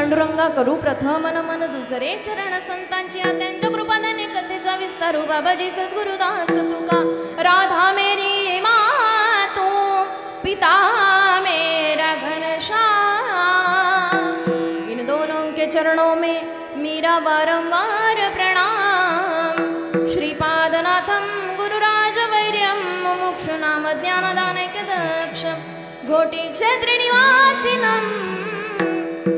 पांडुरंगा करू प्रथम नमन दुसरे चरण संतांची त्यांच्या कृपादाने कथेचा विस्तारू बाबाजी सद्गुरुदास तुका राधा मेरी मातू पिता मेरा घनश्याम इन दोनों के चरणों में मेरा बारंबार प्रणाम श्रीपादनाथम गुरुराज वैर्यम मुमुक्षु नाम ज्ञानदानैकदक्षम घोटी क्षेत्र निवासिनम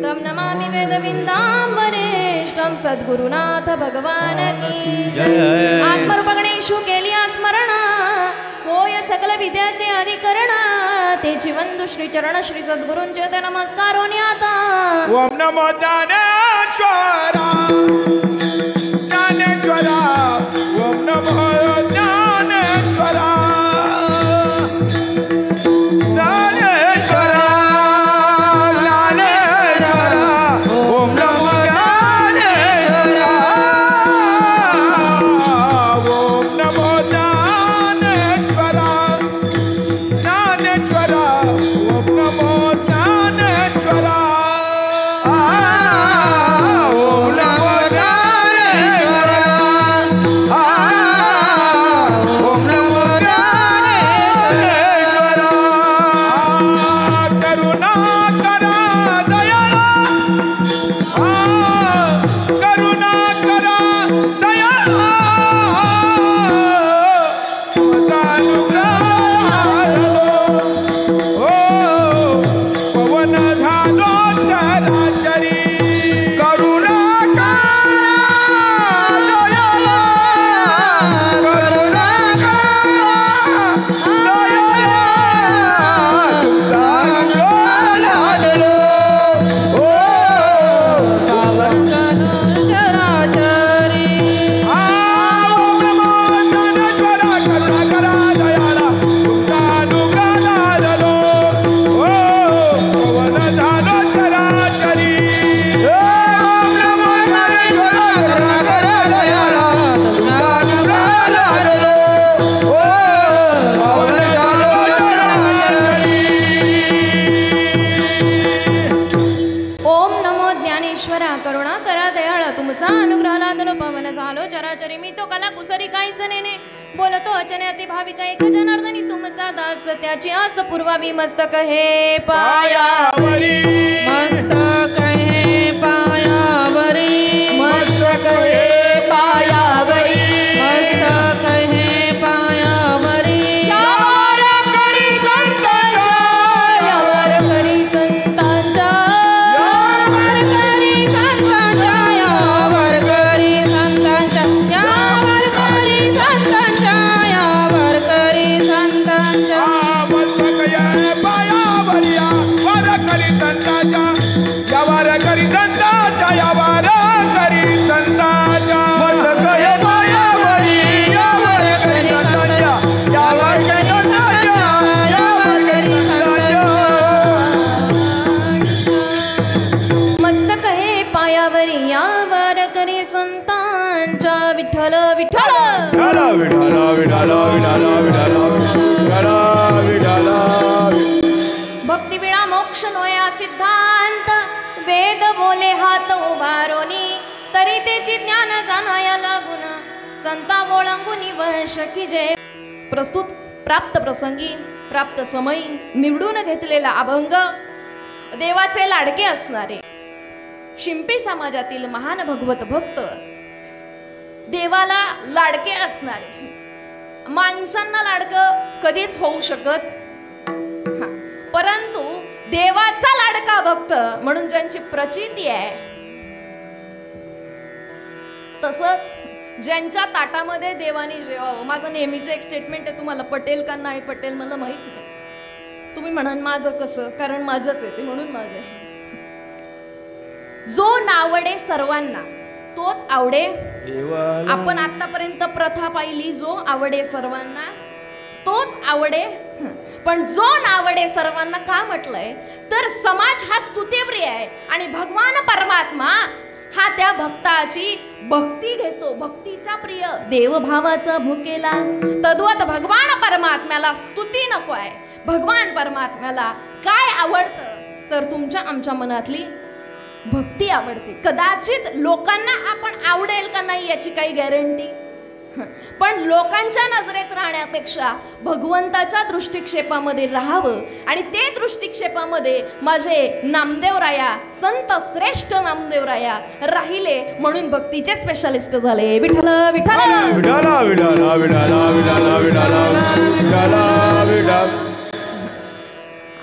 तम नमामि वेदविंदांबरेष्टम सद्गुरुनाथ भगवान की जय। आत्मरूपगणेशु केली स्मरण होय सकल विद्याचे अधिकरण तेची वंदु श्री चरण श्री सद्गुरूंचे ते नमस्कार आता ओम नमो ज्ञानेश्वरा ज्ञानेश्वरा ओम नमो ज्ञानेश्वरा त्याची आस पूर्वावी मस्तक हे पायावरी मस्तक हे पायावरी मस्तक हे पायावरी मस्तक हे पायावरी यावर करी संतांच्या यावर करी संतांच्या यावर करी संतांच्या यावर करी संतांच्या यावर करी संतांच्या यावर करी संतांच्या विठ्ठल विठ्ठल विठ्ठल विठ्ठल विठ्ठल विठ्ठल भक्ती विना मोक्ष नोया सिद्धांत वेद बोले हात उभारोनी तरी तेची ज्ञान जाणाया लागून संता ओळंगुनी वश की जय। प्रस्तुत प्राप्त प्रसंगी प्राप्त समयी निवडून घेतलेला अभंग देवाचे लाडके असणारे शिंपी समाजातील महान भगवत भक्त देवाला लाडके असणारे माणसांना लाडकं कधीच होऊ शकत परंतु देवाचा लाडका भक्त म्हणून ज्यांची प्रचिती आहे तसंच ज्यांच्या ताटामध्ये देवाने जेवावं। माझं नेहमीचं एक स्टेटमेंट आहे, तुम्हाला पटेल का नाही पटेल मला माहित नाही, तुम्ही म्हणाल माझं कसं, कारण माझंच आहे ते म्हणून माझं आहे। जो नावडे सर्वांना तोच आवडे आपण आतापर्यंत प्रथा पाहिली, जो आवडे सर्वांना तोच आवडे, पण जो नावडे सर्वांना का म्हटलंय तर समाज हा स्तुतिप्रिय आहे आणि भगवान परमात्मा हा त्या भक्ताची भक्ती घेतो, भक्तीचा प्रिय देवभावाचा भुकेला। तद्वत भगवान परमात्म्याला स्तुती नको आहे, भगवान परमात्म्याला काय आवडतं तर तुमच्या आमच्या मनातली भक्ती आवडते. कदाचित लोकांना आपण आवडेल का नाही याची काही गॅरंटी, पण लोकांच्या नजरेत राहण्यापेक्षा भगवंताच्या दृष्टिक्षेपामध्ये राहावं. आणि ते दृष्टिक्षेपामध्ये माझे नामदेवराया, संत श्रेष्ठ नामदेवराया राहिले म्हणून भक्तीचे स्पेशालिस्ट झाले. विठ्ठल विठ्ठल विठाला विठाला विठाला विठाला विठाला विठाला.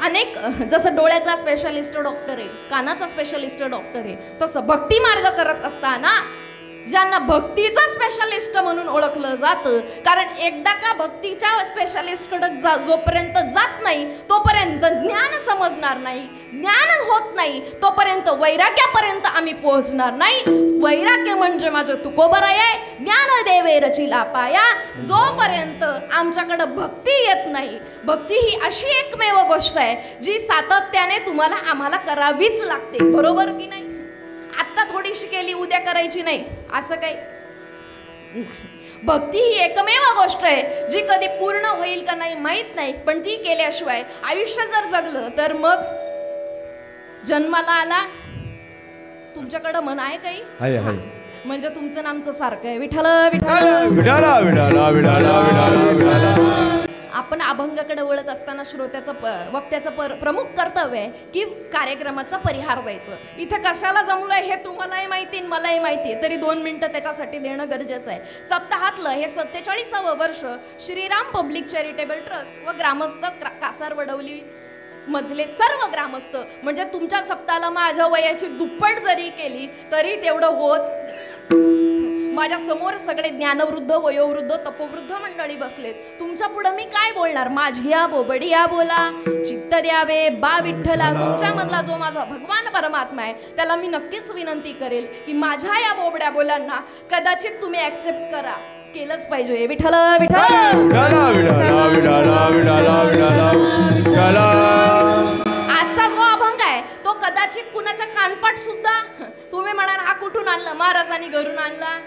अनेक, जसं डोळ्याचा स्पेशालिस्ट डॉक्टर आहे, कानाचा स्पेशालिस्ट डॉक्टर आहे, तसं भक्ती मार्ग करत असताना ज्यांना भक्तीचा स्पेशालिस्ट म्हणून ओळखलं जातं. कारण एकदा का भक्तीच्या स्पेशालिस्टकडे जोपर्यंत जात नाही तोपर्यंत ज्ञान समजणार नाही, ज्ञान होत नाही तोपर्यंत वैराग्यापर्यंत आम्ही पोहोचणार नाही. वैराग्य म्हणजे माझं तुकोबराय आहे, ज्ञान देवे रचिला पाया. जोपर्यंत आमच्याकडे भक्ती येत नाही, भक्ती ही अशी एकमेव गोष्ट आहे जी सातत्याने तुम्हाला आम्हाला करावीच लागते. बरोबर की नाही? आत्ता थोडीशी केली उद्या करायची नाही असं काही नाही. भक्ती ही एकमेव गोष्ट आहे जी कधी पूर्ण होईल का नाही माहित नाही, पण ती केल्याशिवाय आयुष्य जर जगलं तर मग जन्माला आला. तुमच्याकडं मन आहे काही? म्हणजे तुमचं नामचं सारखं आहे, विठ्ठल विठ्ठल विठाला विठाला विठाला विठाला विठाला. आपण अभंगाकडे वळत असताना श्रोत्याचं वक्त्याचं प्रमुख कर्तव्य आहे की कार्यक्रमाचा परिहार द्यायचं. इथं कशाला जमलं हे तुम्हालाही माहिती मलाही माहिती आहे, तरी 2 मिनिटं त्याच्यासाठी देणं गरजेचं आहे. सप्ताहातलं हे 47वे वर्ष श्रीराम पब्लिक चॅरिटेबल ट्रस्ट व ग्रामस्थ कासार वडवली मधले सर्व ग्रामस्थ, म्हणजे तुमच्या सप्ताहाला माझ्या वयाची दुप्पट जरी केली तरी तेवढं होत. माझ्या समोर सगळे ज्ञानवृद्ध, वयोवृद्ध, तपोवृद्ध मंडळी बसलेत. तुमच्या पुढे मी काय बोलणार? माझिया बोबडिया बोला, चित्त द्यावे बा विठ्ठला. तुमच्यामधला जो माझा भगवान परमात्मा आहे त्याला मी नक्कीच विनंती करेल की माझ्या या बोबड्या बोलांना कदाचित तुम्ही ऍक्सेप्ट करा, केलंच पाहिजे. विठ्ठल विठ्ठल विठाला विठाला विठाला विठाला विठाला. आजचा जो अभंग आहे तो कदाचित कुणाच्या कानपाट सुद्धा तुम्ही म्हणाल हा कुठून आणला? महाराजांनी घरून आणला.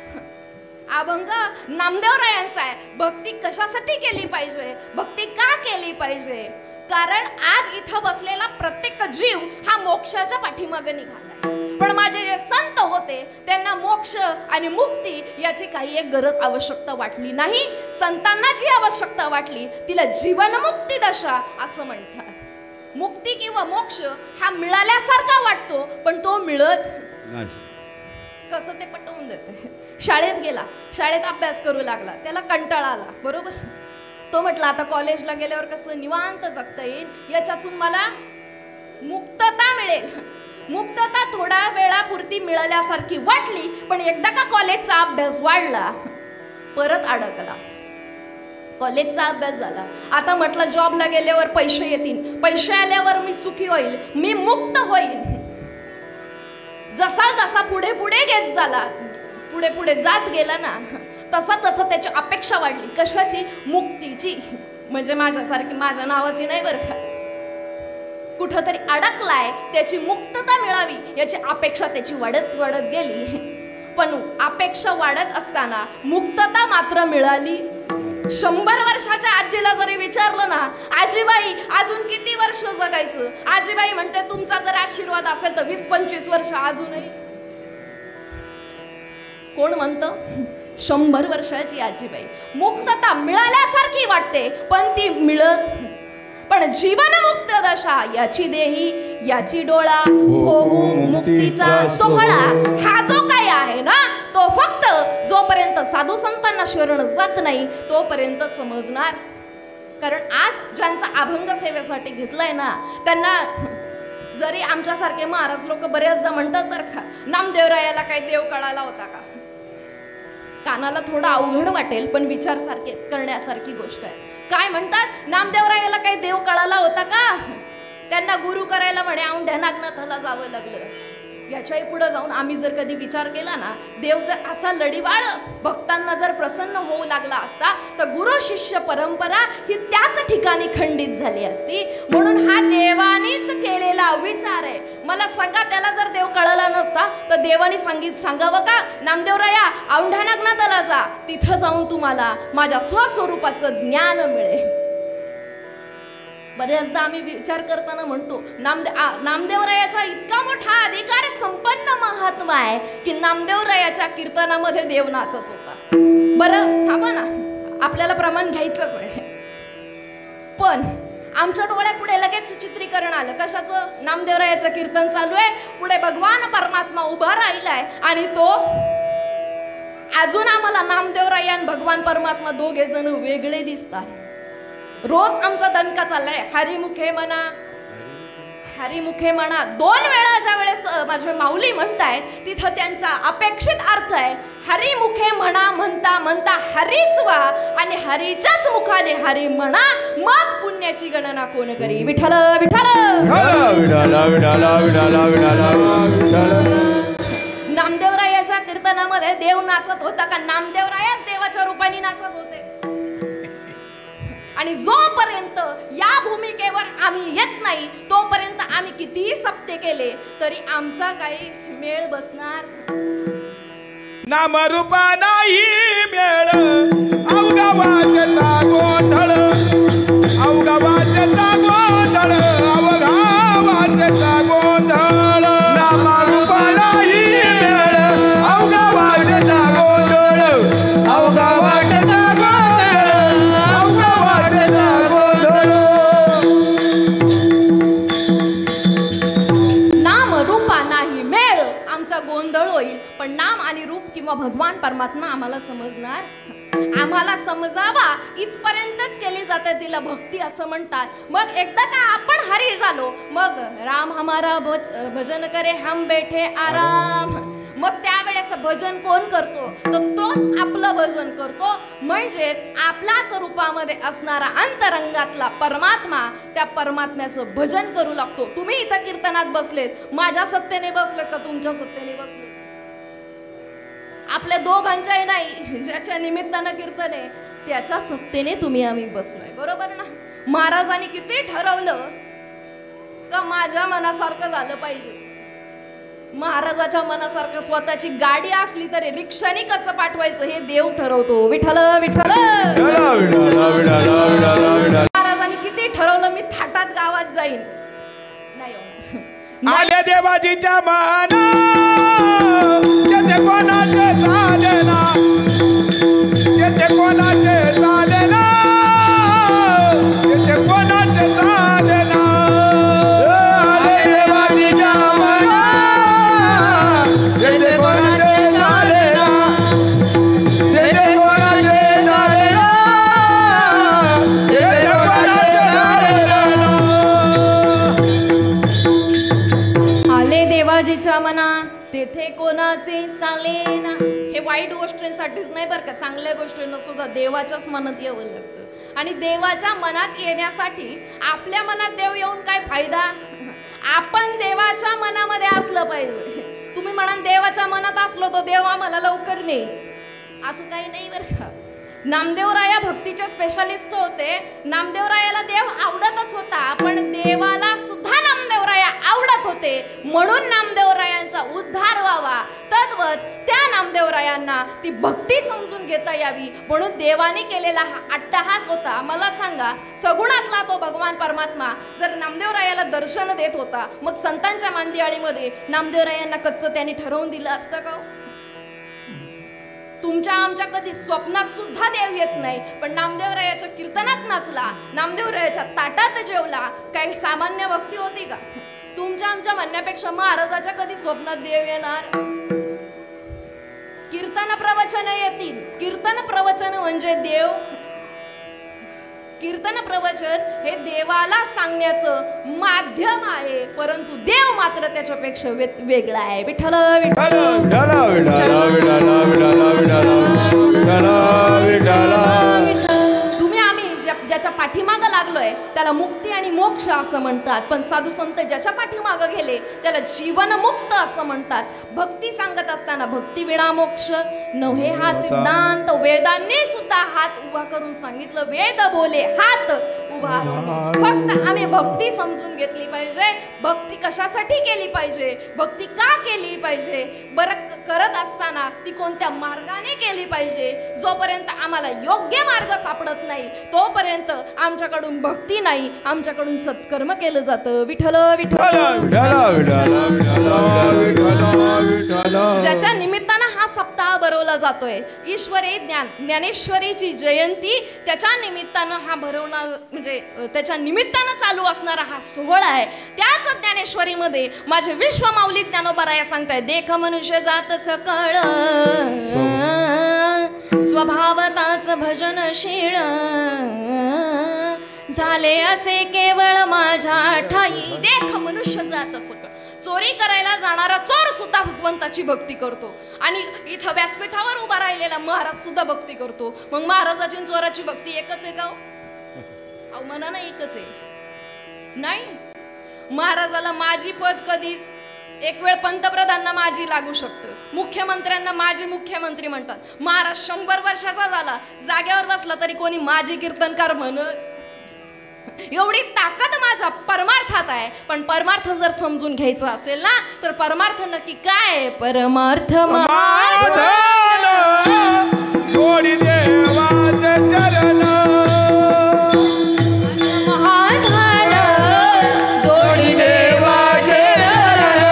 अभंग नामदेवरायांचा आहे. भक्ती कशासाठी केली पाहिजे? भक्ती का केली पाहिजे? कारण आज इथं बसलेला प्रत्येक जीव हा मोक्षाच्या पाठीमागे निघाला, पण माझे जे संत होते त्यांना मोक्ष आणि मुक्ती याची काही एक गरज आवश्यकता वाटली नाही. संतांना जी आवश्यकता वाटली तिला जीवनमुक्ती दशा असं म्हणतात. मुक्ती किंवा मोक्ष हा मिळाल्यासारखा वाटतो पण तो मिळत नाही. कसं ते पटवून देते. शाळेत गेला, शाळेत अभ्यास करू लागला, त्याला कंटाळा आला, बरोबर. तो म्हटला आता कॉलेजला गेल्यावर कसं निवांत जगता येईल, याच्यातून मला मुक्तता मिळेल. मुक्तता थोडा वेळापुरती मिळाल्यासारखी वाटली, पण एकदा का कॉलेजचा अभ्यास वाढला परत अडकला. कॉलेजचा अभ्यास झाला, आता म्हटलं जॉबला गेल्यावर पैसे येतील, पैसे आल्यावर मी सुखी होईल, मी मुक्त होईल. जसा जसा पुढे पुढे घेत झाला, पुढे पुढे जात गेला ना, तसा तसा त्याची अपेक्षा वाढली. कशाची? मुक्तीची. म्हणजे माझ्यासारखी, माझ्या नावाची नाही बरं का, कुठंतरी अडकलाय, त्याची मुक्तता मिळावी याची अपेक्षा त्याची वाढत वाढत गेली. पण अपेक्षा वाढत असताना मुक्तता मात्र मिळाली. 100 वर्षाच्या आजीला जरी विचारलं ना, आजीबाई अजून किती वर्ष जगायचं, आजीबाई म्हणते तुमचा जर आशीर्वाद असेल तर 20-25 वर्ष अजूनही. कोण म्हणतं? 100 वर्षाची आजीबाई. मुक्तता मिळाल्यासारखी वाटते पण ती मिळत. पण जीवनमुक्त दशा याची देही याची डोळा होऊ मुक्तीचा सोहळा. हा जो काही आहे ना तो फक्त जोपर्यंत साधू संतांना शरण जात नाही तोपर्यंत समजणार. कारण आज ज्यांचा अभंग सेवेसाठी घेतलाय ना त्यांना जरी आमच्यासारखे महाराज लोक बऱ्याचदा म्हणतात बरं का, नामदेवरायाला काही देव कळाला होता का? कानाला थोडं अवघड वाटेल पण विचार सारखे करण्यासारखी गोष्ट आहे. काय म्हणतात? नामदेवरायाला काही देव कळाला होता का? त्यांना गुरु करायला म्हणे औंढ्या नागनाथाला जावं लागलं. याच्याही पुढे जाऊन आम्ही जर कधी विचार केला ना, देव जर असा लढीवाळ भक्तांना जर प्रसन्न होऊ लागला असता तर गुरु शिष्य परंपरा ही त्याच ठिकाणी खंडित झाली असती. म्हणून हा देवानीच केलेला विचार आहे. मला सांगा, त्याला जर देव कळला नसता तर देवानी सांगावं का, नामदेवराया औंढ्या नागनाथाला जा, तिथं जाऊन तुम्हाला माझ्या स्वस्वरूपाचं ज्ञान मिळेल. बऱ्याचदा आम्ही विचार करताना म्हणतो नामदेवरायाचा इतका मोठा अधिकार संपन्न परमात्मा आहे की नामदेवरायाच्या कीर्तनामध्ये देव नाचत होता. बरं थांबा ना, आपल्याला प्रमाण घ्यायचंच आहे. पण आमच्या डोळ्यापुढे लगेच चित्रीकरण आलं. कशाचं? नामदेवरायाचं कीर्तन चालू आहे, पुढे भगवान परमात्मा उभा राहिलाय आणि तो अजून आम्हाला नामदेवराय आणि भगवान परमात्मा दोघे जण वेगळे दिसतात. रोज आमचा दणका चाललाय, हरिमुखे म्हणा हरिमुखे म्हणा. 2 वेळा ज्या वेळेस माझे माऊली म्हणतायत तिथं त्यांचा अपेक्षित अर्थ आहे हरिमुखे म्हणा म्हणता म्हणता हरीच वा आणि हरीच्याच मुखाने हरी म्हणा, मग पुण्याची गणना कोण करी. विठ्ठल विठ्ठल नामदेवरायाच्या कीर्तनामध्ये देव नाचत होता का नामदेवरायाच देवाच्या रूपाने नाचत होते. आणि जोपर्यंत या भूमिकेवर आम्ही येत नाही तोपर्यंत आम्ही कितीही सप्ते केले तरी आमचा काही मेळ बसणार नामरूपा नाही मेळ. अवघा वाचता गोंधळ, अवघा वाचता गोंधळ, अवघा वाचता गोंधळ. नामरूपा नाही मेळ, अवघा वाचता गोंधळ, अवघा वाचता गोंधळ, अवघा वाचता गोंधळ. नाम रूपा नाही मेळ, आमचा गोंधळ होईल. पण नाम आणि रूप किंवा भगवान परमात्मा आम्हाला समजणार. आम्हाला समजावा इथपर्यंतच केली जाते तिला भक्ती असं म्हणतात. मग एकदा का आपण हरी झालो मग राम हमारा भजन करे हम बैठे आराम. मग त्यावेळेस भजन कोण करतो तर तोच आपलं भजन करतो. म्हणजेच आपल्याच रूपामध्ये असणारा अंतरंगातला परमात्मा त्या परमात्म्याचं भजन करू लागतो. तुम्ही इथं कीर्तनात बसलेत, माझ्या सत्तेने बसले का तुमच्या सत्तेने बसले? आपल्या दोघांच्याही नाही, ज्याच्या निमित्तानं कीर्तन आहे त्याच्या सत्तेने तुम्ही आम्ही बसलोय. बरोबर ना? महाराजांनी किती ठरवलं का माझ्या मनासारखं झालं पाहिजे. महाराजाच्या मनासारखं स्वतःची गाडी असली तरी रिक्षाने कसं पाठवायचं हे देव ठरवतो. विठ्ठल विठ्ठल महाराजांनी किती ठरवलं मी थाटात गावात जाईन नाही. आले देवाजीच्या माना येथे कोणाचे चालेना, येथे कोणाचे चालेना, येथे कोणाचे चालेना. आले देवाजीच्या माना येथे कोणाचे चालेना, येथे कोणाचे चालेना, येथे कोणाचे चालेना. आले देवाजीच्या मना तेथे कोणाचे चालेना. हे वाईट गोष्टींसाठीच नाही बरं का, चांगल्या गोष्टींना सुद्धा देवाच्याच मनात यावं लागतं. आणि देवाच्या मनात येण्यासाठी आपल्या मनात देव येऊन काय फायदा? आपण देवाच्या मनामध्ये असलं पाहिजे. तुम्ही म्हणाल देवाच्या मनात असलो तो देव आम्हाला लवकर नेईल, असं काही नाही बरं का. नामदेवराया भक्तीचे स्पेशालिस्ट होते. नामदेवरायाला देव आवडतच होता, पण देवाला सुद्धा नामदेवराया आवडत होते. म्हणून नामदेवरायांचा उद्धार व्हावा तद्वत त्या नामदेवरायांना ती भक्ती समजून घेता यावी म्हणून देवाने केलेला हा अट्टहास होता. मला सांगा, सगुणातला तो भगवान परमात्मा जर नामदेवरायाला दर्शन देत होता, मग संतांच्या मांदियाळीमध्ये नामदेवरायांना कच्चं त्यांनी ठरवून दिलं असतं का? तुमच्या आमच्या कधी स्वप्नात सुद्धा देव येत नाही, पण नामदेवरायाच्या कीर्तनात नाचला, नामदेवरायाच्या ताटात जेवला. काही सामान्य भक्ती होती का? तुमच्या आमच्या म्हणण्यापेक्षा महाराजाच्या कधी स्वप्नात देव येणार? कीर्तन प्रवचन येतील. कीर्तन प्रवचन म्हणजे देव. कीर्तन प्रवचन हे देवाला सांगण्याचं माध्यम आहे, परंतु देव मात्र त्याच्यापेक्षा वेगळा आहे. विठ्ठल विठ्ठल तुम्ही आम्ही ज्याच्या पाठीमागं लागलोय त्याला मुक्ती आणि मोक्ष असं म्हणतात, पण साधू संत ज्याच्या पाठीमागं गेले त्याला जीवनमुक्त असं म्हणतात. भक्ती सांगत असताना भक्ती विना मोक्ष नव्हे हा सिद्धांत वेदांनी सुद्धा हात उभा करून सांगितलं. वेद बोले हात उभा. फक्त आम्ही भक्ती समजून घेतली पाहिजे. भक्ती कशासाठी केली पाहिजे, भक्ती का केली पाहिजे, बरं करत असताना ती कोणत्या मार्गाने केली पाहिजे. जोपर्यंत आम्हाला योग्य मार्ग सापडत नाही तोपर्यंत आमच्याकडून भक्ती नाही, आमच्याकडून सत्कर्म केलं जातं. विठ्ठल विठ्ठल सप्ताह भरवला जातोय. ईश्वरी ज्ञानेश्वरीची जयंती त्याच्या निमित्तानं हा भरवणा म्हणजे त्याच्या निमित्तानं चालू असणारा हा सोहळा आहे. त्याच ज्ञानेश्वरीमध्ये माझे विश्व माऊली ज्ञानोबा सांगताय, देख मनुष्य जात सकळ स्वभावताच भजनशीळ झाले असे केवळ माझ्या ठाई. देख मनुष्य जात सकळ. चोरी करायला जाणारा चोर सुद्धा भगवंताची भक्ती करतो आणि इथं व्यासपीठावर उभा राहिलेला महाराज सुद्धा भक्ती करतो. मग महाराजाची आणि चोराची भक्ती एकच आहे का? अहो म्हणा ना, एकच आहे नाही. महाराजाला माझी पद कधीच एक वेळ पंतप्रधानांना माझी लागू शकतं, मुख्यमंत्र्यांना माझे मुख्यमंत्री म्हणतात. महाराज 100 वर्षाचा झाला, जागेवर बसला तरी कोणी माझी कीर्तनकार म्हणत. एवढी ताकद माझ्या परमार्थात आहे. पण परमार्थ जर समजून घ्यायचा असेल ना, तर परमार्थ नक्की काय? परमार्थ महाधन जोडी देवाचे चरण, महाधन जोडी देवाचे चरण.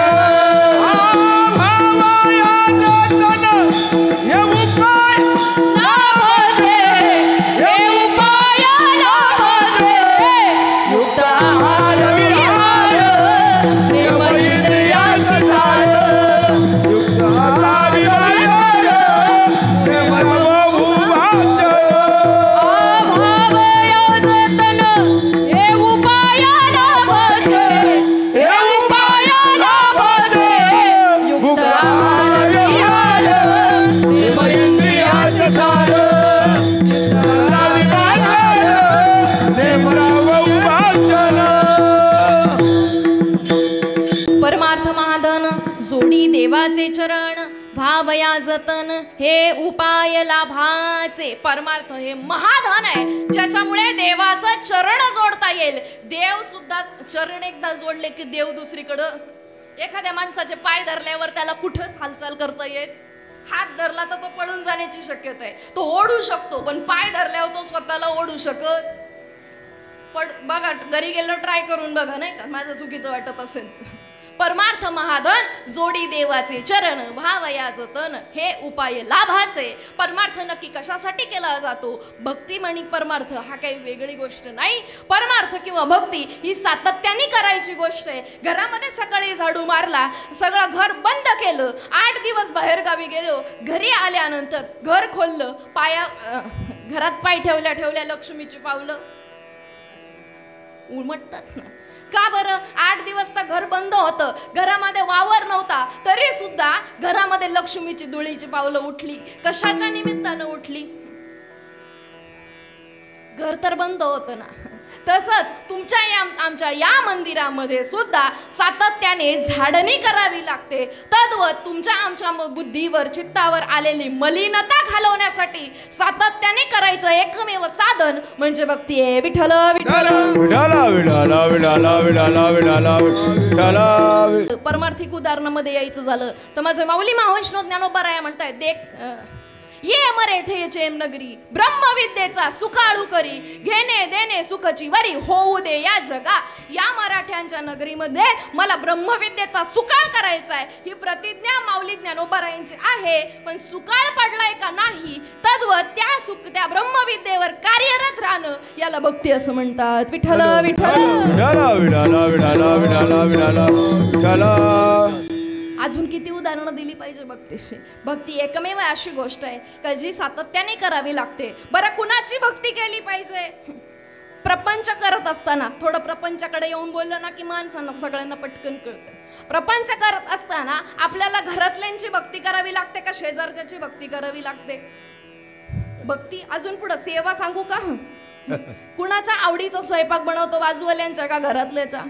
हे उपाय लाभते, हे उपाय लाभते. युक्त आहार विहार प्रेम इंद्रियास सार. परमार्थ महाधन जोडी देवाचे चरण, भावया जतन हे उपाय लाभाचे. परमार्थ हे महाधन आहे ज्याच्यामुळे देवाचं चरण जोडता येईल. देव सुद्धा चरण एकदा जोडले की देव दुसरीकडं. एखाद्या माणसाचे पाय धरल्यावर त्याला कुठंच हालचाल करता येत. हात धरला तर तो पडून जाण्याची शक्यता आहे. तो ओढू शकतो, पण पाय धरल्यावर तो स्वतःला ओढू शकत. पण बघा, घरी गेलो ट्राय करून बघा, नाही का, माझं चुकीचं वाटत असेल. परमार्थ महाधन जोडी देवाचे चरण, भावया जतन हे उपाय लाभाचे. परमार्थ नक्की कशासाठी केला जातो? भक्ती म्हणी परमार्थ हा काही वेगळी गोष्ट नाही. परमार्थ किंवा भक्ती ही सातत्याने करायची गोष्ट आहे. घरामध्ये सकाळी झाडू मारला, सगळं घर बंद केलं, 8 दिवस बाहेर गावी गेलो, घरी आल्यानंतर घर खोललं, घरात पाय ठेवल्या ठेवल्या लक्ष्मीची पावलं उमटतात ना. का बरं? 8 दिवस तर घर बंद होतं, घरामध्ये वावर नव्हता, तरी सुद्धा घरामध्ये लक्ष्मीची धुळीची पावलं उठली. कशाच्या निमित्तानं उठली? घर तर बंद होतं ना. तसंच तुमच्या आमच्या या मंदिरामध्ये सुद्धा सातत्याने झाडणी करावी लागते. तद्वत तुमच्या आमच्या बुद्धीवर चित्तावर आलेली मलिनता घालवण्यासाठी सातत्याने करायचं एकमेव साधन म्हणजे भक्ती आहे. विठ्ठल विठ्ठल विठाला विठाला विठाला विठाला विठाला विठाला. परमार्थिक उदाहरणामध्ये यायचं झालं तर माझे माऊली महावैष्णव ज्ञानोबा म्हणतायत, देख ये मराठेचे नगरी ब्रह्मविद्येचा सुकाळू करी, घेणे देणे सुखची वरी होऊ दे या जगा. या मराठ्यांच्या नगरीमध्ये मला ब्रह्मविद्येचा सुकाळ करायचा आहे ही प्रतिज्ञा माऊली ज्ञानोबारायांची आहे. पण सुकाळ पडलाय का नाही, तद्वत त्या ब्रह्मविद्येवर कार्यरत राहणं याला भक्ती असं म्हणतात. विठ्ठल विठ्ठल विठाला विठाला विठाला विठाला विठाला विठाला. अजून किती उदाहरणं दिली पाहिजे भक्तीशी. भक्ती एकमेव अशी गोष्ट आहे का जी सातत्याने करावी लागते. बरं, कुणाची भक्ती केली पाहिजे? प्रपंच करत असताना थोडं प्रपंचाकडे येऊन बोललं ना की माणसांना सगळ्यांना पटकन कळतं. प्रपंच करत असताना आपल्याला घरातल्यांची भक्ती करावी लागते का शेजारच्याची भक्ती करावी लागते? भक्ती अजून पुढं सेवा सांगू का? कुणाच्या आवडीचा स्वयंपाक बनवतो, बाजूवाल्यांचा का घरातल्याचा?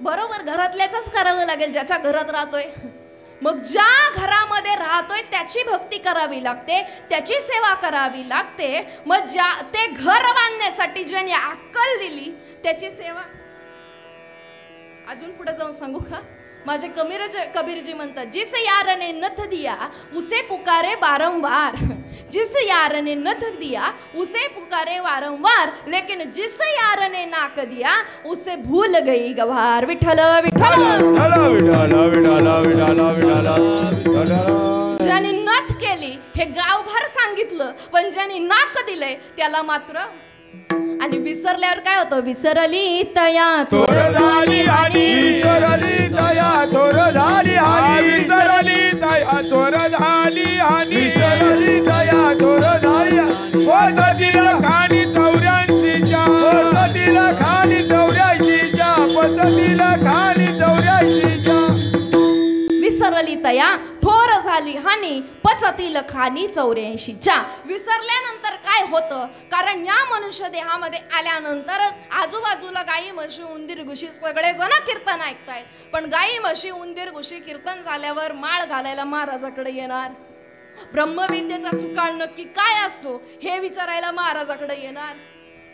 बरोबर, घरातल्याचाच करावं लागेल ज्याच्या घरात राहतोय. मग ज्या घरामध्ये राहतोय त्याची भक्ती करावी लागते, त्याची सेवा करावी लागते. मग ते घर बांधण्यासाठी ज्याने अक्कल दिली त्याची सेवा. अजून पुढे जाऊन सांगू का? माझे कबीरजी म्हणतात, जिस यार ने नथ दिया उसे पुकारे बारंबार, जिस यार ने नथ दिया उसे पुकारे वारंवार, लेकिन जिस यार ने नाक दिया उसे भूल गई गवार. विठ्ठल विठ्ठल विठाला विठाला विठाला विठाला विठाला. ज्याने नथ हे गावभर सांगितलं, पण ज्याने नाक दिलंय त्याला मात्र. आणि विसरल्यावर काय होतं? विसरली तया थोर झाली हानी, विसरली तया थोर झाली हानी, विसरली तया थोर झाली हानी, विसरली तया थोर झाली हानी. पद्धतीला खाणी 84च्या, पद्धतीला खाणी 84च्या, पद्धतीला खाणी 84च्या. विसरली तया थोर झाली हानी, पचतील खानी 84च्या. विसरल्यानंतर काय होतं? कारण या मनुष्य देहामध्ये आल्यानंतरच आजूबाजूला गाई म्हशी उंदीर घुशी सगळे जण कीर्तन ऐकतायत, पण गाई म्हशी उंदीर घुशी कीर्तन झाल्यावर माळ घालायला महाराजाकडे येणार. ब्रह्मविद्येचा सुकाळ नक्की काय असतो हे विचारायला महाराजाकडे येणार.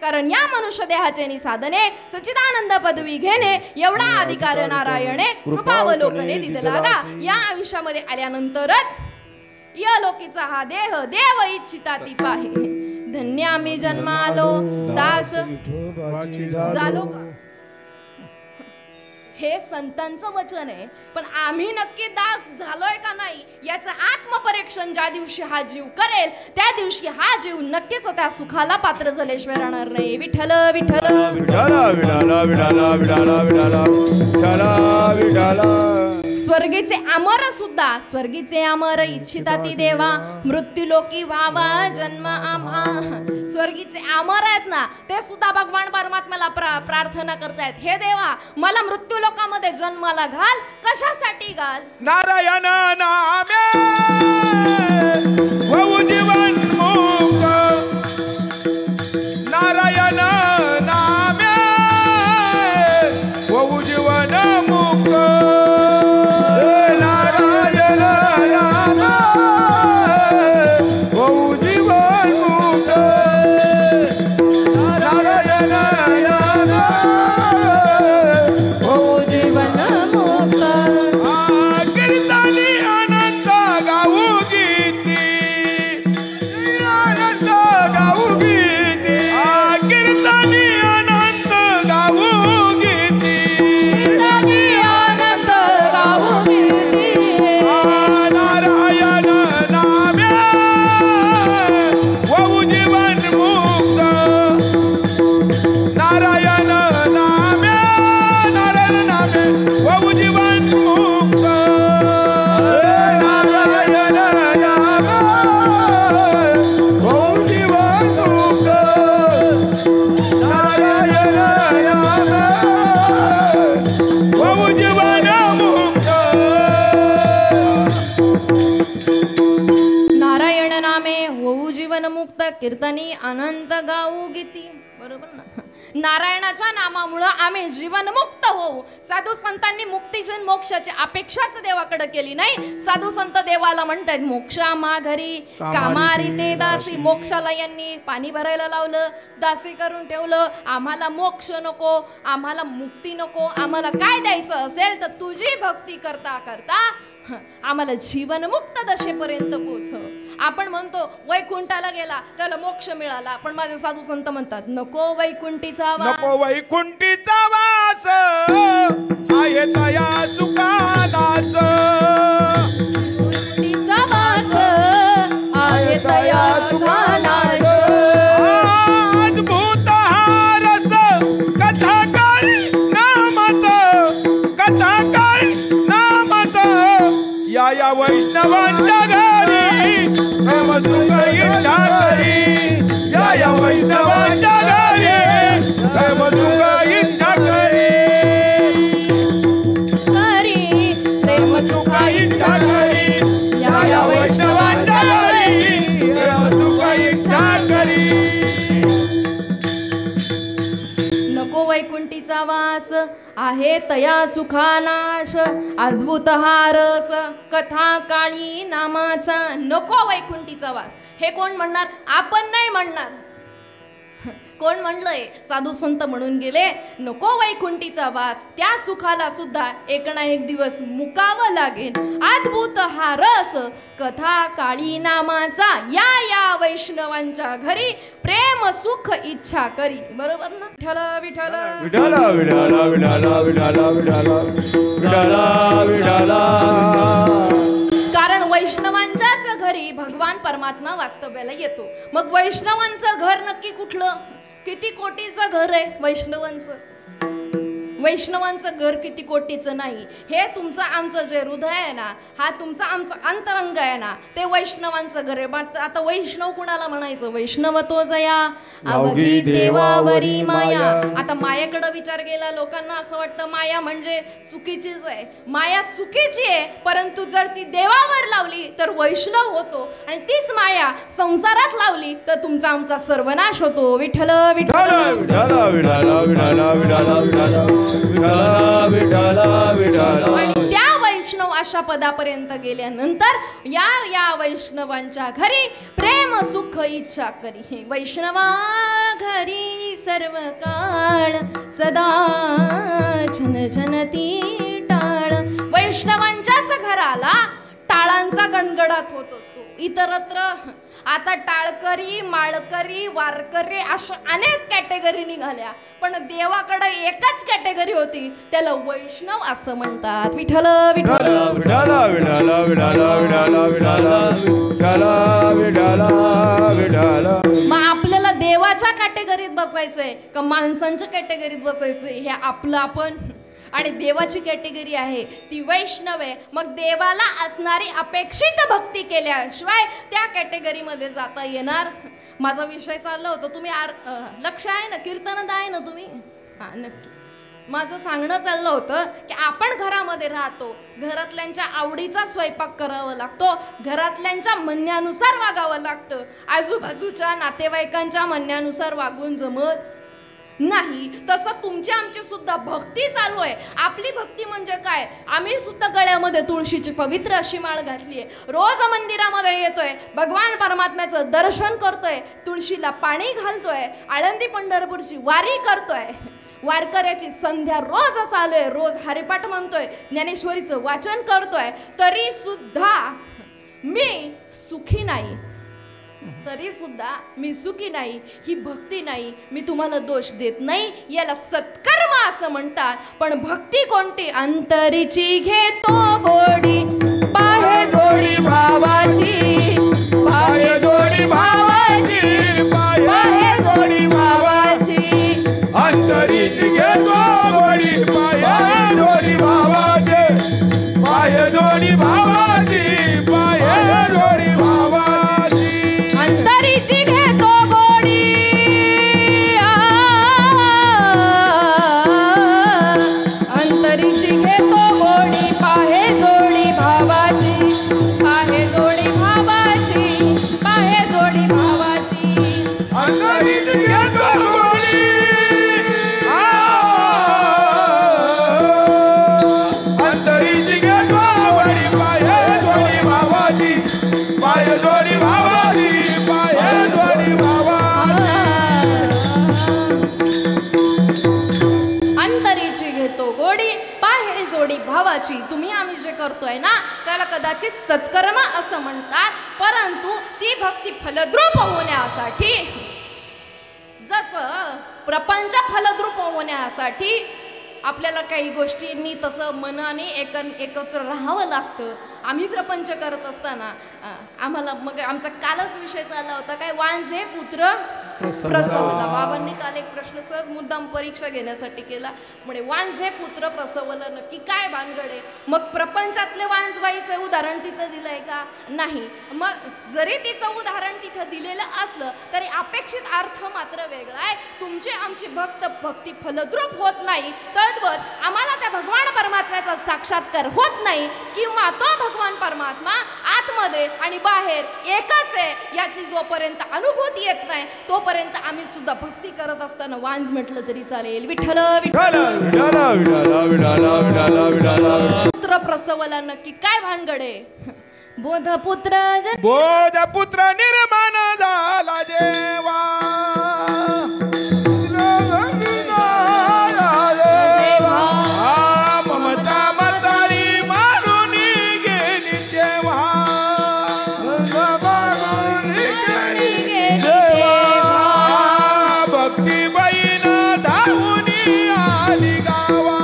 कारण या मनुष्य देहाचे साधने सच्चिदानंद पदवी घेणे एवढा अधिकार नारायणे कृपावलोकने दिले लागा. या आयुष्यामध्ये आल्यानंतरच या लोकीचा हा देह देव इच्छिता ती पाहे. धन्य आम्ही जन्मालो दास झालो का? हे संतांचं वचन आहे, पण आम्ही नक्की दास झालोय का नाही याचं आत्मपरीक्षण ज्या दिवशी हा जीव करेल त्या दिवशी हा जीव नक्कीच त्या सुखाला पात्र झाल्याशिवाय राहणार नाही. विठ्ठल विठ्ठल विठाला विठाला विठाला विठाला विठाला विठाला विठाला. स्वर्गीचे अमर सुद्धा स्वर्गीचे अमर इच्छिता ती देवा मृत्यूलोकी व्हावा जन्म आम्हा. स्वर्गीचे अमर आहेत ना ते सुद्धा भगवान परमात्म्याला प्रार्थना करतायत, हे देवा मला मृत्यू लोकामध्ये जन्माला घाल. कशासाठी घाल? नारायण नामे होऊ जीवन मुक्त, नारायण नामे होऊ जीवन मुक्त, नारायण नामे होऊ जीवन मुक्त, नारायण नामे होऊ जीवन मुक्त. कीर्तनी अनंत गाऊ गीती, अनंत गाऊ गीती, कीर्तनी अनंत गाऊ गीती, कीर्तनी आनंद गाऊ कीर्ती. नारायण नामे होऊ जीवन मुक्त, नारायण नामे, नारायण नामे होऊ जीवन मुक्त, नारायण नामे होऊ जीवन मुक्त, नारायण नामे होऊ जीवन मुक्त. नारायण नामे होऊ जीवन मुक्त, कीर्तनी अनंत गाऊ गीती. बरोबर ना? नारायणाच्या नामामुळं आम्ही जीवनमुक्त होऊ. साधू संतांनी मुक्तीची मोक्षाची अपेक्षाच देवाकडे केली नाही. साधू संत देवाला म्हणतात मोक्षा माघरी कामारी ते दासी. मोक्षाला यांनी पाणी भरायला लावलं, दासी करून ठेवलं. आम्हाला मोक्ष नको, आम्हाला मुक्ती नको, आम्हाला काय द्यायचं असेल तर तुझी भक्ती करता करता आम्हाला जीवनमुक्त दशेपर्यंत पोचव. आपण म्हणतो वैकुंठाला गेला त्याला मोक्ष मिळाला, पण माझे साधू संत म्हणतात नको वैकुंठीचा वास, नको वैकुंठीचा वास आहे तया सुखानास, तिचा वास आहे तया सुखानाश. अद्भुत हारस कथा काळी नामत, कथा काळी नामत, या वैष्णवांच्या घरी प्रेम सुख इच्छा करी, या वैष्णवांच्या घरी प्रेम सुख इच्छा करी, करी प्रेम सुखा इच्छा करी, या वैष्णवांच्या घरी प्रेम सुख इच्छा करी. नको वैकुंठीचा वास आहे तया सुखानाश. अद्भुत हारस कथा काळी नामाचा. नको वैकुंठीचा वास हे कोण म्हणणार? आपण नाही म्हणणार. कोण म्हणलंय? साधू संत म्हणून गेले नको वैकुंठीचा वास, त्या सुखाला सुद्धा एक ना एक दिवस मुकावं लागेल. अद्भुत हा रस कथा काळी नामाचा, या वैष्णवांच्या घरी प्रेम सुख इच्छा करी. बरोबर ना? विठ्ठल विठ्ठल विठाला विठाला विठाला विठाला विठाला विठाला विठाला. कारण वैष्णवांच्याच घरी भगवान परमात्मा वास्तव्याला येतो. मग वैष्णवांचं घर नक्की कुठलं? किती कोटीचं घर आहे वैष्णवांचं? वैष्णवांचं घर किती कोटीचं नाही. हे तुमचं आमचं जे हृदय आहे ना, हा तुमचा आमचा अंतरंग आहे ना, ते वैष्णवांचं घर आहे. आता वैष्णव कुणाला म्हणायचं? वैष्णव तो जया अवघी देवावरी माया. आता मायाकडे विचार केला, लोकांना असं वाटतं माया म्हणजे चुकीचीच आहे. माया चुकीची आहे, परंतु जर ती देवावर लावली तर वैष्णव होतो, आणि तीच माया संसारात लावली तर तुमचा आमचा सर्वनाश होतो. विठ्ठल विठ्ठल आणि त्या वैष्णव अशा पदापर्यंत गेल्यानंतर या वैष्णवांच्या घरी प्रेम सुख इच्छा करी. वैष्णवा घरी सर्व काळ सदा छन छनती टाळ. वैष्णवांच्याच घराला टाळांचा गणगडाट होत असतो. इतरत्र आता टाळकरी, माळकरी, वारकरी अशा अनेक कॅटेगरी निघाल्या, पण देवाकडे एकच कॅटेगरी होती, त्याला वैष्णव असं म्हणतात. विठ्ठल विठ्ठल मग आपल्याला देवाच्या कॅटेगरीत बसायचंय का माणसांच्या कॅटेगरीत बसायचंय? हे आपलं आपण. आणि देवाची कॅटेगरी आहे ती वैष्णव आहे. मग देवाला असणारी अपेक्षित भक्ती केल्याशिवाय त्या कॅटेगरीमध्ये जाता येणार? माझा विषय चालला होता, तुम्ही लक्ष आहे ना, कीर्तनात आहे ना तुम्ही? हां नक्की. माझं सांगणं चाललं होतं की आपण घरामध्ये राहतो, घरातल्यांच्या आवडीचा स्वयंपाक करावा लागतो, घरातल्यांच्या म्हणण्यानुसार वागावं लागतं, आजूबाजूच्या नातेवाईकांच्या म्हणण्यानुसार वागून जमत नाही. तसं तुमची आमची सुद्धा भक्ती चालू आहे. आपली भक्ती म्हणजे काय? आम्ही सुद्धा गळ्यामध्ये तुळशीची पवित्र अशी माळ घातली आहे, रोज मंदिरामध्ये येतोय, भगवान परमात्म्याचं दर्शन करतोय, तुळशीला पाणी घालतोय, आळंदी पंढरपूरची वारी करतोय, वारकऱ्याची संध्या रोज चालू आहे, रोज हरिपाठ म्हणतोय, ज्ञानेश्वरीचं वाचन करतोय, तरी सुद्धा मी सुखी नाही, तरी सुद्धा मी सुखी नाही. ही भक्ती नाही. मी तुम्हाला दोष देत नाही, याला सत्कर्म असं म्हणतात. पण भक्ती कोणती? अंतरीची घेतो गोडी, पाहे जोडी भावाची, पाहे जोडी भावाची, पाहे जोडी भावाची, अंतरीची घेतो गोडी, पाहे जोडी भावाची, पाहे जोडी भावाची, पाहे जोडी भावाची. अंतरीची घेतो गोडी, अंतरीची घेतो गोडी, पाहे जोडी भावाची, पाहे जोडी भावाची, पाहे जोडी भावाची. अंतरीची घेतो गोडी, अंतरीची घेतो गोडी, पाहे जोडी भावाची, पाहे जोडी भावाची, पाहे जोडी भावाची. अंतरीची घेतो गोडी, पाहे जोडी भावाची. तुम्ही आम्ही जे करतोय ना, त्याला कदाचित सत्कर्म असं म्हणतात, परंतु ती भक्ती फलद्रूप होण्यासाठी, जसं प्रपंच फलद्रूप होण्यासाठी आपल्याला काही गोष्टींनी तसं मनाने एकत्र राहावं लागतं. आम्ही प्रपंच करत असताना आम्हाला मग आमचा कालच विषय चालला होता काय, वांझे पुत्र प्रसवला. बाबांनी काल एक प्रश्न सहज मुद्दाम परीक्षा घेण्यासाठी केला, म्हणजे वांझे पुत्र प्रसवला नक्की काय भानगडे? मग प्रपंचातले वांजबाईचं उदाहरण तिथं दिलंय का? नाही. मग जरी तिचं उदाहरण तिथं दिलेलं असलं तरी अपेक्षित अर्थ मात्र वेगळा आहे. तुमची आमची भक्ती फलद्रूप होत नाही, तद्वत आम्हाला त्या भगवान परमात्म्याचा साक्षात्कार होत नाही, किंवा तो भगवान परमात्मा आतमध्ये आणि बाहेर एकच आहे याची जोपर्यंत अनुभूती येत नाही तोपर्यंत आम्ही सुद्धा भक्ती करत असताना वांज म्हटलं तरी चालेल. विठ्ठल पुत्र प्रसवला नक्की काय भानगडे? बोधपुत्र बोधपुत्र निर्माण झाला जेव्हा, ममता मतारी मारून गेली तेव्हा, भक्ती बहीण धावून आली गावा,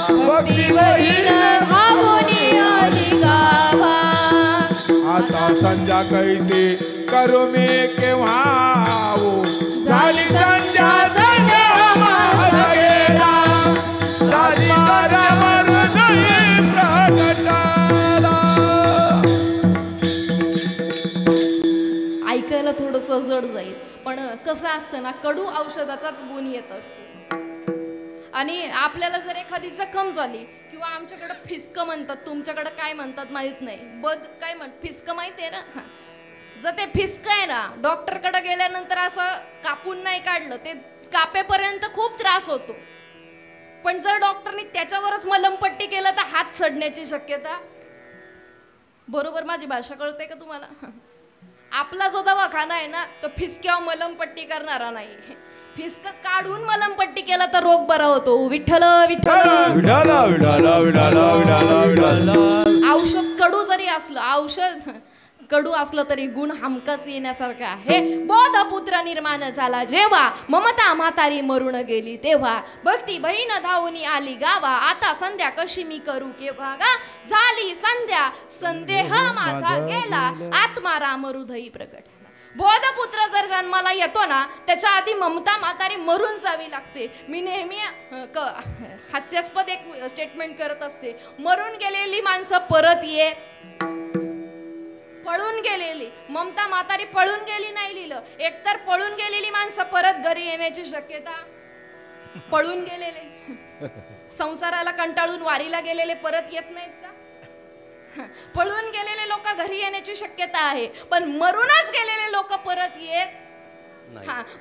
भक्ती बहीण धावून आली गावा. आता संध्या कैसे करू मी केव्हा झाली संध्या संध्या माझा गेला झाली बरोबर नाही प्रगटाला. ऐकायला थोडस जड जाईल पण कसं असतं ना, कडू औषधाचाच गुण येत असतो. आणि आपल्याला जर एखादी जखम झाली किंवा आमच्याकडे फिसकं म्हणतात, तुमच्याकडे काय म्हणतात माहित नाही, काय फिसकं माहिती आहे ना. जर ते फिसकं आहे ना, डॉक्टरकडे गेल्यानंतर असं कापून नाही काढलं, ते कापेपर्यंत खूप त्रास होतो. पण जर डॉक्टरनी त्याच्यावरच मलमपट्टी केलं तर हात सडण्याची शक्यता. बरोबर माझी भाषा कळते का तुम्हाला? आपला जो दवाखाना आहे ना, तो फिसक्यावर मलमपट्टी करणारा नाही, फिसक काढून मलमपट्टी केला तर रोग बरा होतो. विठ्ठल विठ्ठल विठाला विठाला विठाला विठाला विठाला. औषध कडू जरी असलं, औषध कडू असलं तरी गुण हमखास येण्यासारखं आहे. बोधपुत्र निर्माण झाला जेव्हा, ममता म्हातारी मरून गेली तेव्हा, भक्ती बहीण धावून आली गावा, आता संध्या कशी मी करू केव्हा गा. झाली संध्या संदेह माझा गेला, आत्मा राम हृदयी प्रगट. बोधपुत्र जर जन्माला येतो ना, त्याच्या आधी ममता म्हातारी मरून जावी लागते. मी नेहमी हास्यास्पद एक स्टेटमेंट करत असते, मरून गेलेली माणसं परत येत, पळून गेलेली ममता म्हातारी पळून गेली नाही लिहिलं. एकतर पळून गेलेली माणसं परत घरी येण्याची शक्यता, पळून गेलेले संसाराला कंटाळून वारीला गेलेले परत येत नाहीत का? पळून गेलेले लोक घरी येण्याची शक्यता आहे, पण मरूनच गेलेले लोक परत येत.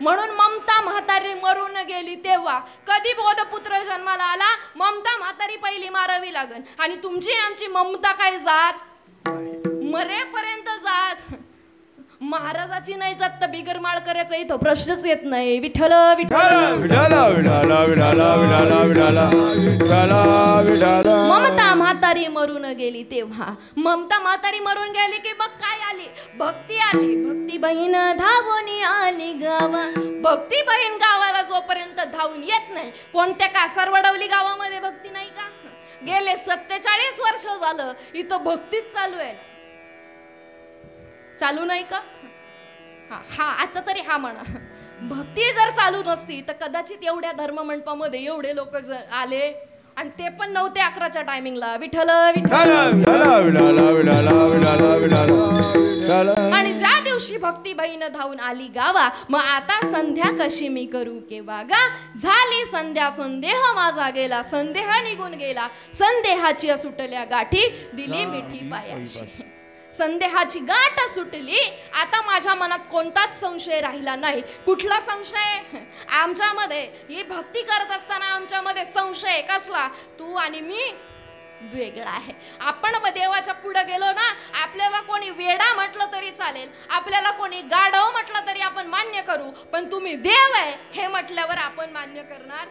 म्हणून ममता म्हातारी मरून गेली तेव्हा. कधी बोधपुत्र जन्माला आला, ममता म्हातारी पहिली मारावी लागल. आणि तुमची आमची ममता काय जात, मरेपर्यंत जात. महाराजाची नाही जात तर बिगर माळकऱ्याचा इथं प्रश्नच येत नाही. विठ्ठल विठ्ठल विठाला विठाला विठाला विठाला विठाला विठाला विठाला. ममता म्हातारी मरून गेली तेव्हा, ममता म्हातारी मरून गेली की मग काय आली, भक्ती आली. भक्ती बहीण धावून आली गावा. भक्ती बहीण गावाला जोपर्यंत धावून येत नाही, कोणत्या कासारवडवली गावामध्ये भक्ती नाही का? गेले 47 वर्ष झालं इथं भक्तीच चालू आहे. चालू नाही का? हा आता तरी हा म्हणा, भक्ती जर चालू नसती तर कदाचित एवढ्या धर्ममंडपामध्ये एवढे लोक आले, आणि ते पण 9 ते 11च्या टायमिंगला. विठ्ठल विठ्ठल. आणि ज्या दिवशी भक्ती बहीण धावून आली गावा, मग आता संध्या कशी मी करू केव्हा गा. झाली संध्या संदेह माझा गेला, संदेह निघून गेला, संदेहाची सुटल्या गाठी दिली मिठी पायाशी. संदेहाची गाठ सुटली, आता माझ्या मनात कोणताच संशय राहिला नाही. कुठला संशय? आमच्यामध्ये ही भक्ती करत असताना आमच्यामध्ये संशय कसला, तू आणि मी वेगळा आहे. आपण देवाच्या पुढे गेलो ना, आपल्याला कोणी वेडा म्हटलं तरी चालेल, आपल्याला कोणी गाढव म्हटलं तरी आपण मान्य करू, पण तुम्ही देव आहे हे म्हटल्यावर आपण मान्य करणार?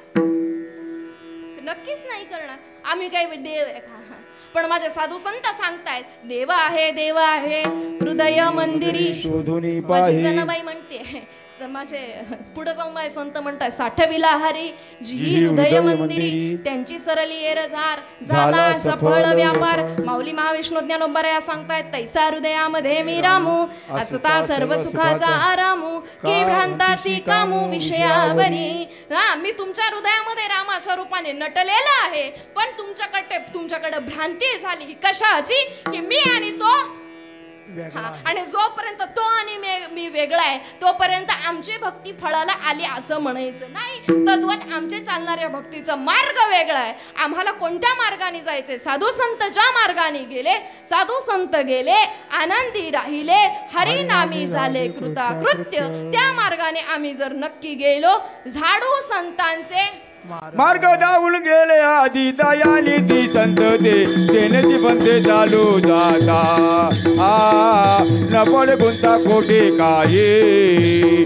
नक्कीच नाही करणार. आम्ही काही देव आहे का? पण माझे साधू संत सांगतायत, देव आहे हृदय मंदिरी शोधून माझी जनाबाई म्हणते. माझे पुढे जाऊन माझे संत म्हणतात, साठविला हरी जी हृदय मंदिरी, त्यांची सरली एरझार झाला सफळ व्यापार. माऊली महाविष्णू ज्ञानोबा सांगतायत, तैसा हृदयामध्ये मी रामू, असता सर्व सुखाचा आरामू, की भ्रांतासी कामू विषयावरी. मी तुमच्या हृदयामध्ये रामाच्या रूपाने नटलेला आहे, पण तुमच्याकडे भ्रांती झाली कशाची, की मी आणि तो. आणि जोपर्यंत तो आणि मी वेगळा आहे तोपर्यंत आमची भक्ती फळाला आली असं म्हणायचं नाही. तद्वत आमचे चालणाऱ्या भक्तीचा मार्ग वेगळा आहे. आम्हाला कोणत्या मार्गाने जायचे? साधू संत ज्या मार्गाने गेले, साधू संत गेले आनंदी राहिले, हरिनामी झाले कृताकृत्य. त्या मार्गाने आम्ही जर नक्की गेलो, झाडू संतांचे मार्ग धावून गेले आधी दयाने ती संत ते, देण्याची बंदे चालू जाता. न पडे कोणता कोठे काही.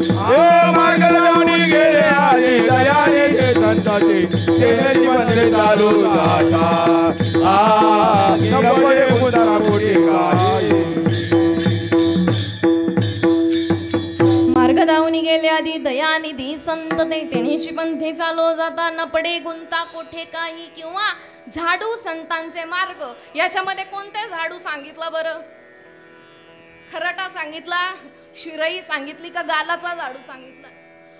मार्ग धावून गेले आधी दयाने ते संत ते, देण्याची बंदे चालू जाता. न पडे कोणता कोठे काही. मार्ग धावून गेले आधी दयानिधी संत ते, तेणीची पंथी चालो जाता. न पडे गुंता कोठे काही. किंवा झाडू संतांचे मार्ग, याच्यामध्ये कोणते झाडू सांगितलं बरं? खराटा सांगितला, शिरई सांगितली का गालाचा झाडू सांगितला?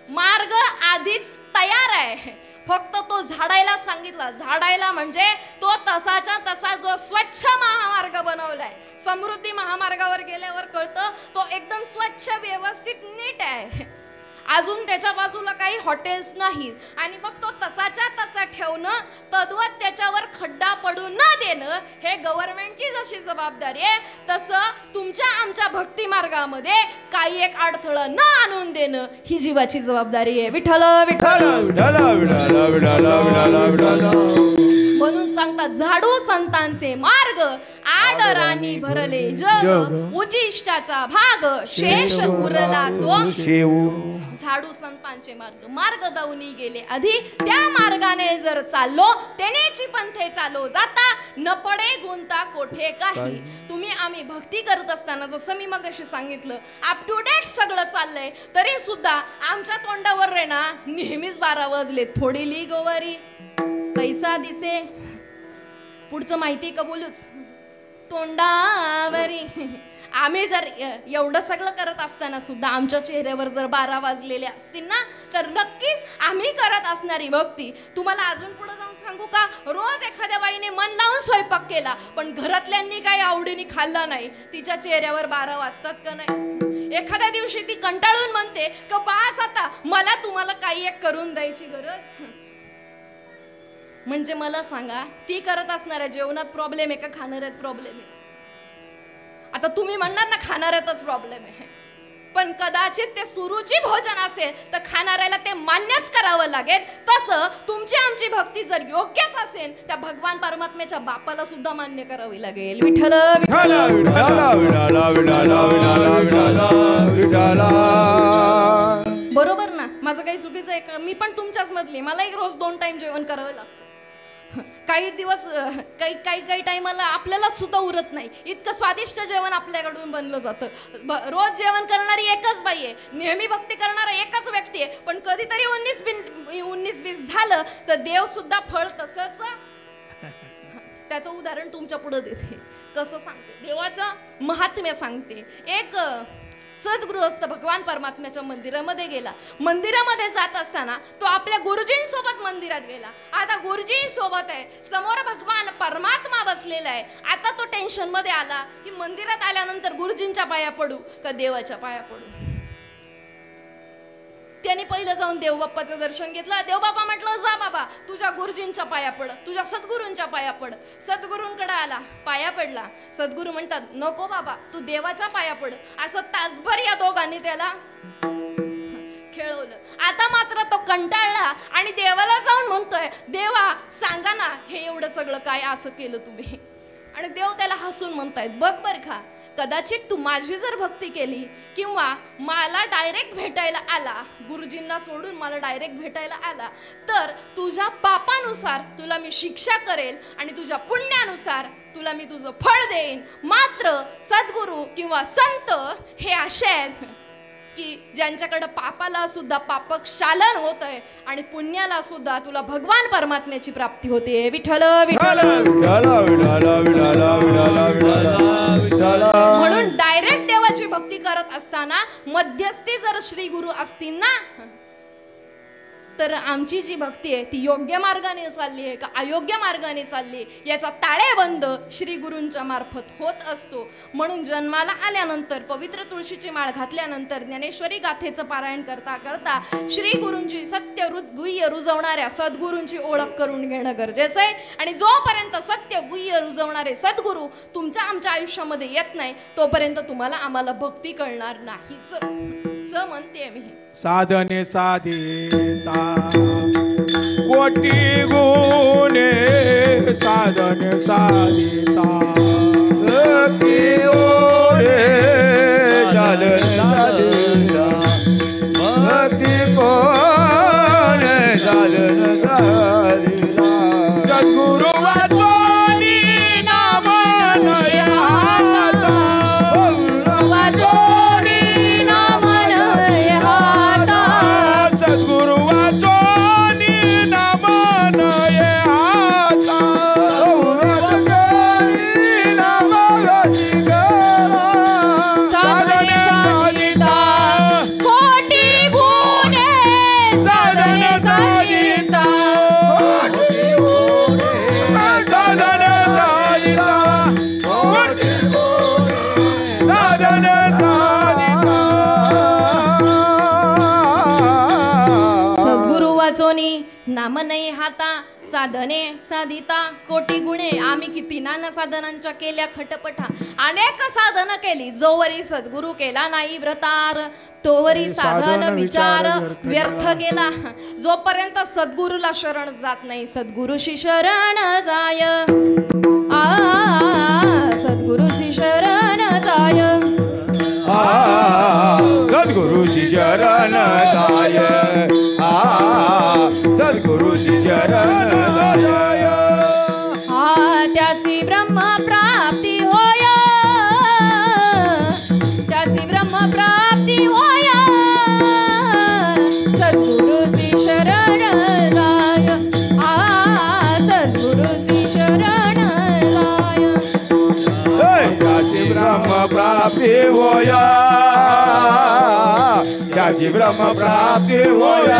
मार्ग आधीच तयार आहे, फक्त तो झाडायला सांगितला. झाडायला म्हणजे तो तसाच्या तसा जो स्वच्छ महामार्ग बनवलाय. समृद्धी महामार्गावर गेल्यावर कळतं तो एकदम स्वच्छ व्यवस्थित नीट आहे. अजून त्याच्या बाजूला काही हॉटेल्स नाहीत आणि मग तो तसाच्या तसा ठेवणं, तद्वत त्याच्यावर खड्डा पडू न देणं हे गव्हर्नमेंटची जशी जबाबदारी आहे, तसं तुमच्या आमच्या भक्ती मार्गामध्ये काही एक अडथळा न आणून देणं ही जीवाची जबाबदारी आहे. विठ्ठल विठ्ठल म्हणून सांगतात, झाडू संतांचे मार्ग, आदराने भरले जग, उचिष्टाचा भाग, शेष उरला तो शेऊ. झाडू संतांचे मार्ग, मार्ग दावणी गेले आधी, त्या मार्गाने जर चाललो तेनेची पंथे चालो जाता, न पडे गुंता कोठे काही. तुम्ही आम्ही भक्ती करत असताना जसं मी मगाशी सांगितलं, अप टू डेट सगळं चाललंय, तरी सुद्धा आमच्या तोंडावर रे ना नेहमीच 12 वाजलेत. फोडीली गोवारी कैसा दिसे, पुढचं माहिती का बोलूच, तोंडावरी. आम्ही जर एवढं सगळं करत असताना सुद्धा आमच्या चेहऱ्यावर जर 12 वाजलेले असतील ना, तर नक्कीच आम्ही करत असणारी भक्ती. तुम्हाला अजून पुढे जाऊन सांगू का, रोज एखाद्या बाईने मन लावून स्वयंपाक केला पण घरातल्यांनी काही आवडीने खाल्ला नाही, तिच्या चेहऱ्यावर 12 वाजतात का नाही? एखाद्या दिवशी ती कंटाळून म्हणते का बास आता मला तुम्हाला काही एक करून द्यायची गरज. म्हणजे मला सांगा, ती करत असणाऱ्या जेवणात प्रॉब्लेम आहे का खाणाऱ्यात प्रॉब्लेम आहे? आता तुम्ही म्हणणार ना खाणाऱ्यातच प्रॉब्लेम आहे, पण कदाचित ते सुरुची भोजन असेल तर खाणाऱ्याला ते मान्यच करावं लागेल. तसं तुमची आमची भक्ती जर योग्यच असेल, त्या भगवान परमात्म्याच्या बापाला सुद्धा मान्य करावी लागेल. विठ्ठल बरोबर ना? माझं काही चुकीचं आहे का? मी पण तुमच्याच मधली, मलाही रोज 2 टाइम जेवण करावं लागतं. काही दिवस काही टाइमाला आपल्याला सुद्धा उरत नाही, इतकं स्वादिष्ट जेवण आपल्याकडून बनलं जातं. रोज जेवण करणारी एकच बाई आहे, नेहमी भक्ती करणारा एकच व्यक्ती आहे, पण कधीतरी 19-20 झालं तर देव सुद्धा फळ तसंच. त्याचं उदाहरण तुमच्या पुढे देते. कसं सांगते, देवाचं महात्म्य सांगते. एक सद्गृहस्थ भगवान परमात्म्याच्या मंदिरामध्ये गेला. मंदिरामध्ये जात असताना तो आपल्या गुरुजींसोबत मंदिरात गेला. आता गुरुजी सोबत आहे, समोर भगवान परमात्मा बसलेला आहे. आता तो टेन्शन मध्ये आला की मंदिरात आल्यानंतर गुरुजींच्या पाया पडू का देवाच्या पाया पडू. त्याने पहिलं जाऊन देवबाप्पाचं दर्शन घेतलं. देवबाप्पा म्हटलं, जा बाबा तुझ्या गुरुजींच्या पाया पड, तुझ्या सद्गुरूंच्या पाया पड. सद्गुरूंकडे आला, पाया पडला. सद्गुरू म्हणतात, नको बाबा तू देवाच्या पाया पड. असं तासभर या दोघांनी त्याला खेळवलं. आता मात्र तो कंटाळला आणि देवाला जाऊन म्हणतोय, देवा सांगा ना हे एवढं सगळं काय असं केलं तुम्ही. आणि देव त्याला हसून म्हणतायत, बघ बर का, कदाचित तू माझी जर भक्ती केली किंवा मला डायरेक्ट भेटायला आला, गुरुजींना सोडून मला डायरेक्ट भेटायला आला, तर तुझ्या पापानुसार तुला मी शिक्षा करेल आणि तुझ्या पुण्यानुसार तुला मी तुझं फळ देईन. मात्र सद्गुरू किंवा संत हे असे आहेत की ज्यांच्याकडे पापाला सुद्धा पापक्षालन होत आहे आणि पुण्याला सुद्धा तुला भगवान परमात्म्याची प्राप्ती होते. विठ्ठल विठ्ठल. म्हणून डायरेक्ट देवाची भक्ती करत असताना मध्यस्थी जर श्री गुरु असतील ना, तर आमची जी भक्ती आहे ती योग्य मार्गाने चालली आहे का अयोग्य मार्गाने चालली याचा ताळेबंद श्री गुरूंच्या मार्फत होत असतो. म्हणून जन्माला आल्यानंतर पवित्र तुळशीची माळ घातल्यानंतर ज्ञानेश्वरी गाथेचं पारायण करता करता श्री गुरूंची सत्य गुह्य रुजवणाऱ्या सद्गुरूंची ओळख करून घेणं गरजेचं आहे. आणि जोपर्यंत सत्य गुह्य रुजवणारे सद्गुरू तुमच्या आमच्या आयुष्यामध्ये येत नाही तोपर्यंत तुम्हाला आम्हाला भक्ती कळणार नाहीच म्हणते मी. साधने साधिता कोटी गुणे साधने साधिता भक्ती कोणे साधन साधिता सद्गुरु वाचोनी नाम Hare नाम नाही हाता साधने साधिता कोटी गुणे आम्ही किती नाना साधनांच्या केल्या खटपटा अनेक साधन केली जोवरी सद्गुरु केला नाही व्रतार तोवरी साधन विचार व्यर्थ गेला जोपर्यंत सद्गुरूला शरण जात नाही सद्गुरुशी शरण जाय सद्गुरुशी शरण जाय सद्गुरुची शरण जाय सद्गुरुची शरण जाय त्यासी ब्रह्म प्राप्ती होय त्यासी ब्रह्म प्राप्ती होय सद्गुरुची शरण जाय सद्गुरुची शरण जाय त्याची ब्रह्म प्राप्ती होय त्याची ब्रह्म प्राप्ती होय